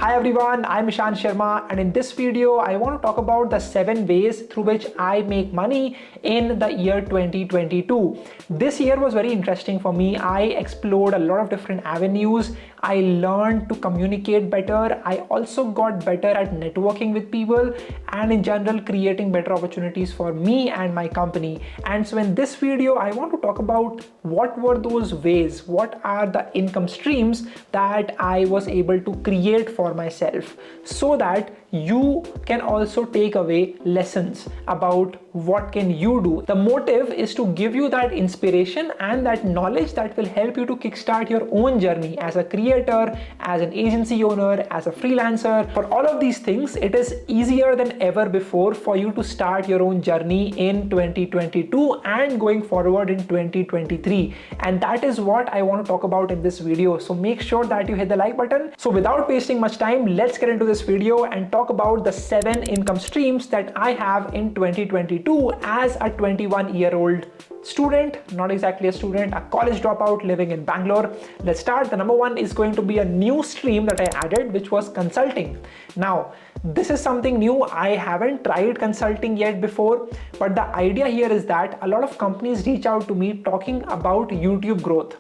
Hi everyone, I'm Ishan Sharma, and in this video I want to talk about the 7 ways through which I make money in the year 2022. This year was very interesting for me. I explored a lot of different avenues. I learned to communicate better. I also got better at networking with people and in general creating better opportunities for me and my company. And so in this video I want to talk about what were those ways, what are the income streams that I was able to create for myself, so that you can also take away lessons about what can you do. The motive is to give you that inspiration and that knowledge that will help you to kickstart your own journey as a creator, as an agency owner, as a freelancer. For all of these things, it is easier than ever before for you to start your own journey in 2022 and going forward in 2023. And that is what I want to talk about in this video. So make sure that you hit the like button. So without wasting much time, let's get into this video and talk about the 7 income streams that I have in 2022 as a 21-year-old student, not exactly a student, a college dropout living in Bangalore. Let's start. The number 1 is going to be a new stream that I added, which was consulting. Now, this is something new. I haven't tried consulting yet before, but the idea here is that a lot of companies reach out to me talking about YouTube growth.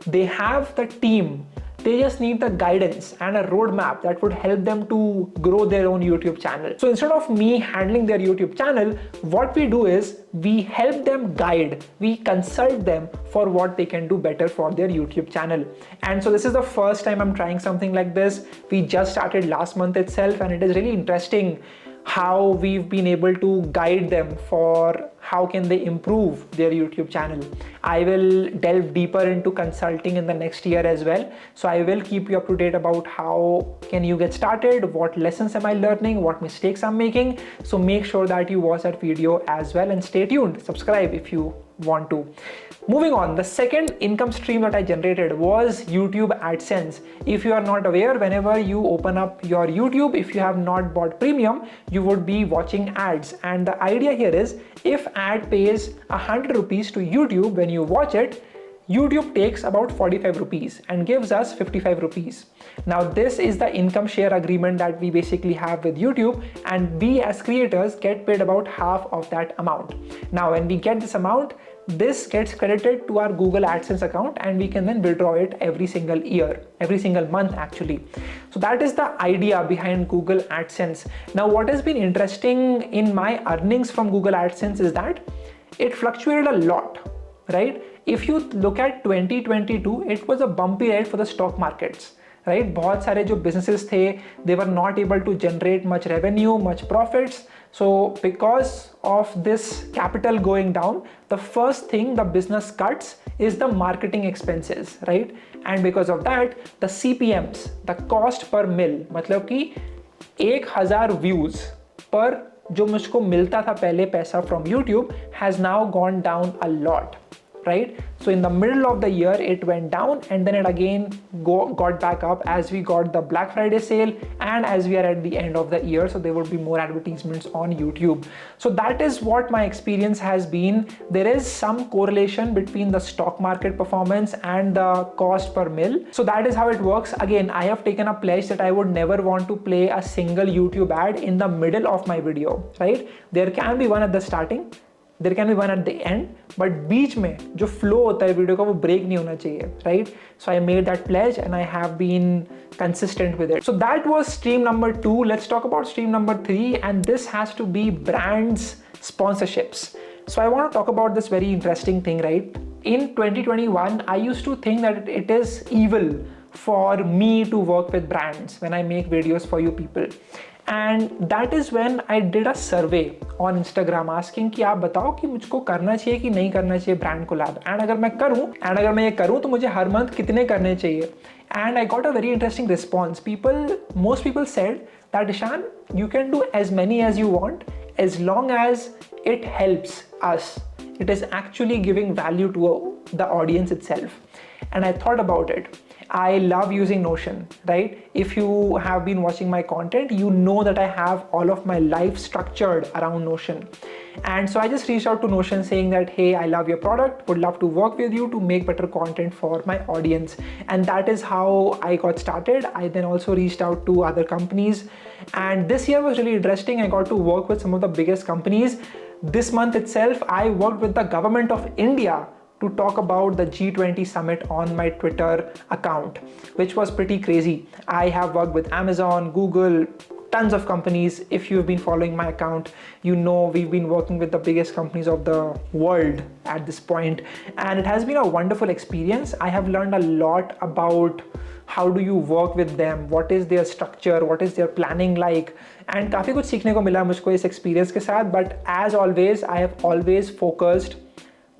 They have the team. They just need the guidance and a roadmap that would help them to grow their own YouTube channel. So instead of me handling their YouTube channel, what we do is we help them guide, we consult them for what they can do better for their YouTube channel. And so this is the first time I'm trying something like this. We just started last month itself, and it is really interesting how we've been able to guide them for how can they improve their YouTube channel. I will delve deeper into consulting in the next year as well. So I will keep you up to date about how can you get started, what lessons am I learning, what mistakes I'm making. So make sure that you watch that video as well and stay tuned. Subscribe if you want to. Moving on, the second income stream that I generated was YouTube AdSense. If you are not aware, whenever you open up your YouTube, if you have not bought premium, you would be watching ads. And the idea here is, if ad pays 100 rupees to YouTube when you watch it, YouTube takes about 45 rupees and gives us 55 rupees. Now this is the income share agreement that we basically have with YouTube, and we as creators get paid about half of that amount. Now when we get this amount, this gets credited to our Google AdSense account, and we can then withdraw it every single year, every single month actually. So that is the idea behind Google AdSense. Now what has been interesting in my earnings from Google AdSense is that it fluctuated a lot, right? If you look at 2022, it was a bumpy ride for the stock markets, right? बहुत सारे जो businesses थे, they were not able to generate much revenue, much profits. So because of this capital going down, the first thing the business cuts is the marketing expenses, right? And because of that, the CPMs, the cost per mil, मतलब कि 1000 views पर जो मुझको मिलता था पहले पैसा from YouTube has now gone down a lot, right? So in the middle of the year, it went down, and then it again got back up as we got the Black Friday sale and as we are at the end of the year. So there would be more advertisements on YouTube. So that is what my experience has been. There is some correlation between the stock market performance and the cost per mil. So that is how it works. Again, I have taken a pledge that I would never want to play a single YouTube ad in the middle of my video, right? There can be one at the starting, there can be one at the end, but बीच में जो flow होता है video का वो break नहीं होना चाहिए, right? So I made that pledge and I have been consistent with it. So that was stream number 2. Let's talk about stream number 3, and this has to be brands sponsorships. So I want to talk about this very interesting thing, right? In 2021, I used to think that it is evil for me to work with brands when I make videos for you people. And that is when I did a survey on Instagram asking कि आप बताओ कि मुझको करना चाहिए कि नहीं करना चाहिए ब्रांड कोलैब, एंड अगर मैं ये करूँ तो मुझे हर मंथ कितने करने चाहिए. And I got a very interesting response. Most people said that Ishan, you can do as many as you want as long as it helps us. It is actually giving value to the audience itself. And I thought about it. I love using Notion, right? If you have been watching my content, you know that I have all of my life structured around Notion. And so I just reached out to Notion saying that, hey, I love your product, would love to work with you to make better content for my audience. And that is how I got started. I then also reached out to other companies. And this year was really interesting. I got to work with some of the biggest companies. This month itself, I worked with the government of India to talk about the G20 summit on my Twitter account, which was pretty crazy. I have worked with Amazon, Google, tons of companies. If you've been following my account, you know we've been working with the biggest companies of the world at this point, and it has been a wonderful experience. I have learned a lot about how do you work with them, what is their structure, what is their planning like, and काफी कुछ सीखने को मिला मुझको इस experience के साथ. But as always, I have always focused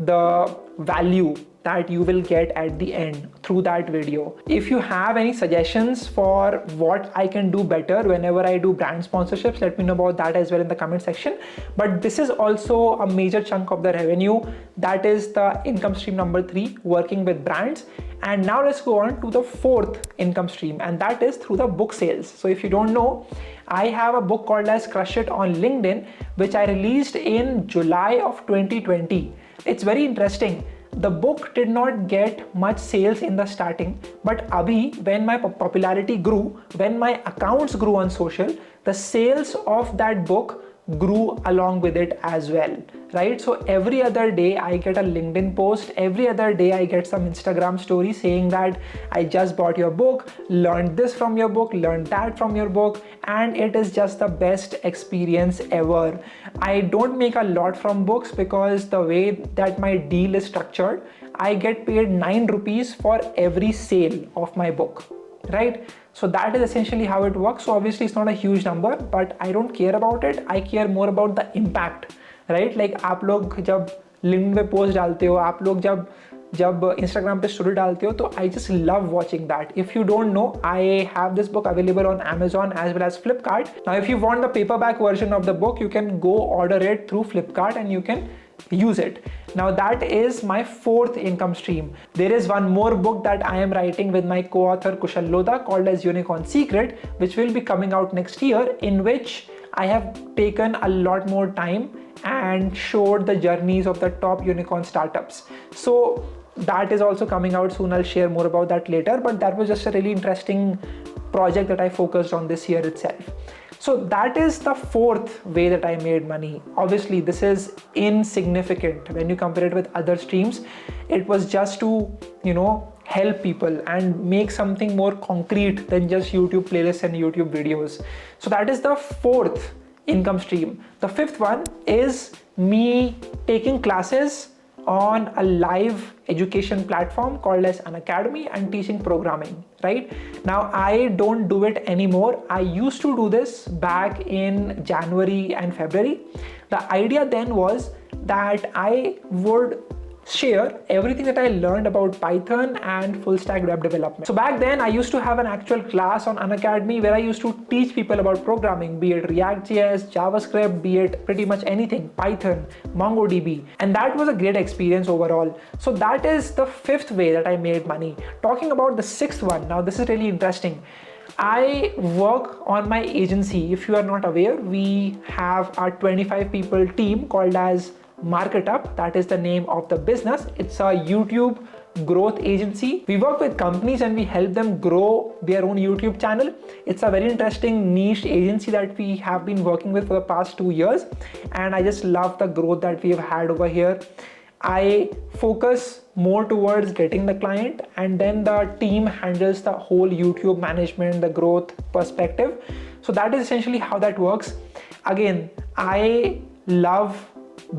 the value that you will get at the end through that video. If you have any suggestions for what I can do better whenever I do brand sponsorships, let me know about that as well in the comment section. But this is also a major chunk of the revenue. That is the income stream number 3, working with brands. And now let's go on to the 4th income stream, and that is through the book sales. So if you don't know, I have a book called as Crush It on LinkedIn, which I released in July of 2020. It's very interesting. The book did not get much sales in the starting, but abhi, when my popularity grew, when my accounts grew on social, the sales of that book grew along with it as well, right? So every other day I get a LinkedIn post, every other day I get some Instagram story saying that I just bought your book, learned this from your book, learned that from your book, and it is just the best experience ever. I don't make a lot from books because the way that my deal is structured, I get paid 9 rupees for every sale of my book, right? So that is essentially how it works. So obviously it's not a huge number, but I don't care about it. I care more about the impact, right? Like आप लोग जब LinkedIn पे post डालते हो, आप लोग जब Instagram पे story डालते हो, तो I just love watching that. If you don't know, I have this book available on Amazon as well as Flipkart. Now, if you want the paperback version of the book, you can go order it through Flipkart and you can use it. Now that is my 4th income stream. There is one more book that I am writing with my co-author Kushal Lodha called as Unicorn Secret, which will be coming out next year, in which I have taken a lot more time and showed the journeys of the top unicorn startups. So that is also coming out soon. I'll share more about that later, but that was just a really interesting project that I focused on this year itself. So that is the 4th way that I made money. Obviously, this is insignificant when you compare it with other streams. It was just to, help people and make something more concrete than just YouTube playlists and YouTube videos. So that is the 4th income stream. The 5th one is me taking classes on a live education platform called as Unacademy and teaching programming, right? Now, I don't do it anymore. I used to do this back in January and February. The idea then was that I would share everything that I learned about Python and full stack web development. So back then I used to have an actual class on Unacademy where I used to teach people about programming, be it React.js, JavaScript, be it pretty much anything, Python, MongoDB. And that was a great experience overall. So that is the 5th way that I made money. Talking about the 6th one, now this is really interesting. I work on my agency. If you are not aware, we have our 25 people team called as Market Up. That is the name of the business. It's a YouTube growth agency. We work with companies and we help them grow their own YouTube channel. It's a very interesting niche agency that we have been working with for the past 2 years. And I just love the growth that we have had over here. I focus more towards getting the client, and then the team handles the whole YouTube management, the growth perspective. So that is essentially how that works. Again, I love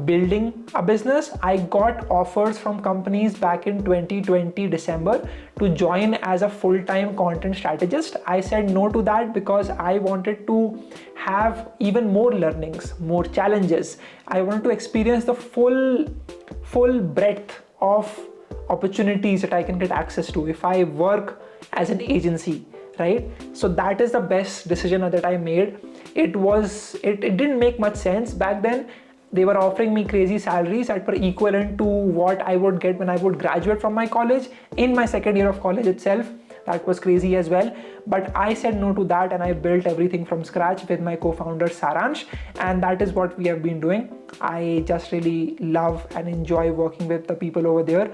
building a business. I got offers from companies back in 2020 December to join as a full-time content strategist. I said no to that because I wanted to have even more learnings, more challenges. I wanted to experience the full breadth of opportunities that I can get access to if I work as an agency, right? So that is the best decision that I made. It didn't make much sense back then. They were offering me crazy salaries that were equivalent to what I would get when I would graduate from my college in my second year of college itself. That was crazy as well. But I said no to that and I built everything from scratch with my co-founder Saransh, and that is what we have been doing. I just really love and enjoy working with the people over there.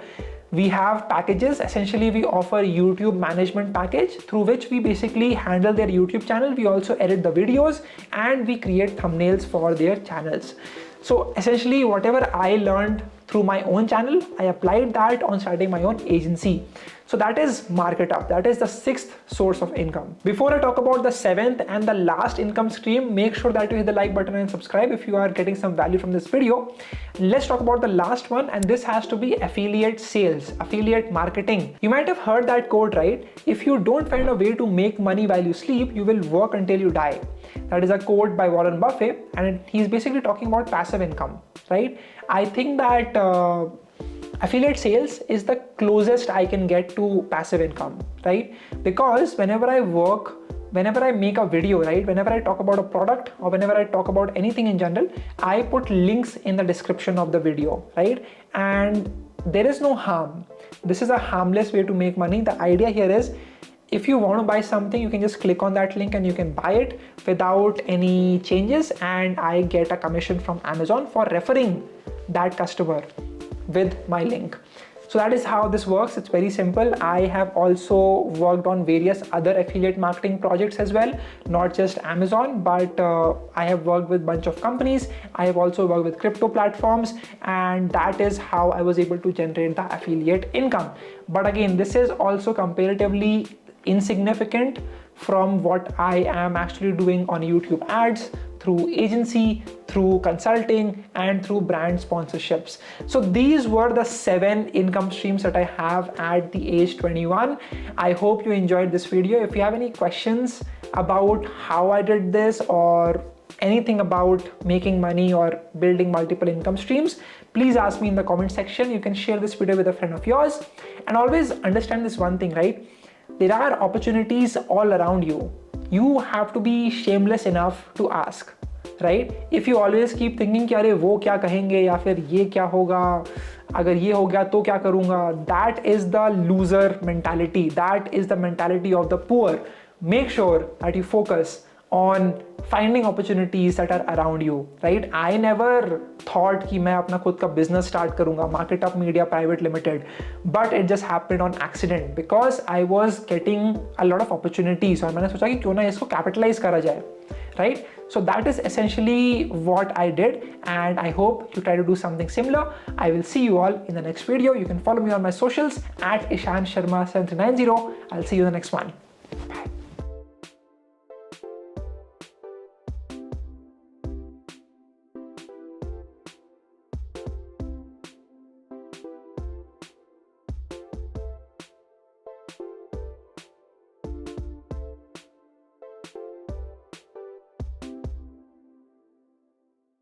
We have packages. Essentially, we offer YouTube management package through which we basically handle their YouTube channel. We also edit the videos and we create thumbnails for their channels. So essentially, whatever I learned through my own channel, I applied that on starting my own agency. So that is Market Up. That is the 6th source of income. Before I talk about the 7th and the last income stream, make sure that you hit the like button and subscribe if you are getting some value from this video. Let's talk about the last one, and this has to be affiliate sales, affiliate marketing. You might have heard that quote, right? If you don't find a way to make money while you sleep, you will work until you die. That is a quote by Warren Buffett, and he's basically talking about passive income, right? I think that affiliate sales is the closest I can get to passive income, right? Because whenever I work, whenever I make a video, right, whenever I talk about a product or whenever I talk about anything in general, I put links in the description of the video, right? And there is no harm. This is a harmless way to make money. The idea here is, if you want to buy something, you can just click on that link and you can buy it without any changes, and I get a commission from Amazon for referring that customer with my link. So that is how this works. It's very simple. I have also worked on various other affiliate marketing projects as well, not just Amazon, but I have worked with a bunch of companies. I have also worked with crypto platforms, and that is how I was able to generate the affiliate income. But again, this is also comparatively insignificant from what I am actually doing on YouTube ads, through agency, through consulting, and through brand sponsorships. So these were the 7 income streams that I have at the age 21. I hope you enjoyed this video. If you have any questions about how I did this or anything about making money or building multiple income streams, please ask me in the comment section. You can share this video with a friend of yours. And always understand this one thing, right? There are opportunities all around you. You have to be shameless enough to ask, right? If you always keep thinking कि अरे वो क्या कहेंगे या फिर ये क्या होगा, अगर ये हो गया तो क्या करूँगा, that is the loser mentality. That is the mentality of the poor. Make sure that you focus on finding opportunities that are around you, right? I never thought कि मैं अपना खुद का business start करूँगा, Market Up Media Private Limited, but it just happened on accident because I was getting a lot of opportunities और मैंने सोचा कि क्यों ना इसको capitalize करा जाए, right? So that is essentially what I did, and I hope you try to do something similar. I will see you all in the next video. You can follow me on my socials at Ishan Sharma 7390. I'll see you in the next one.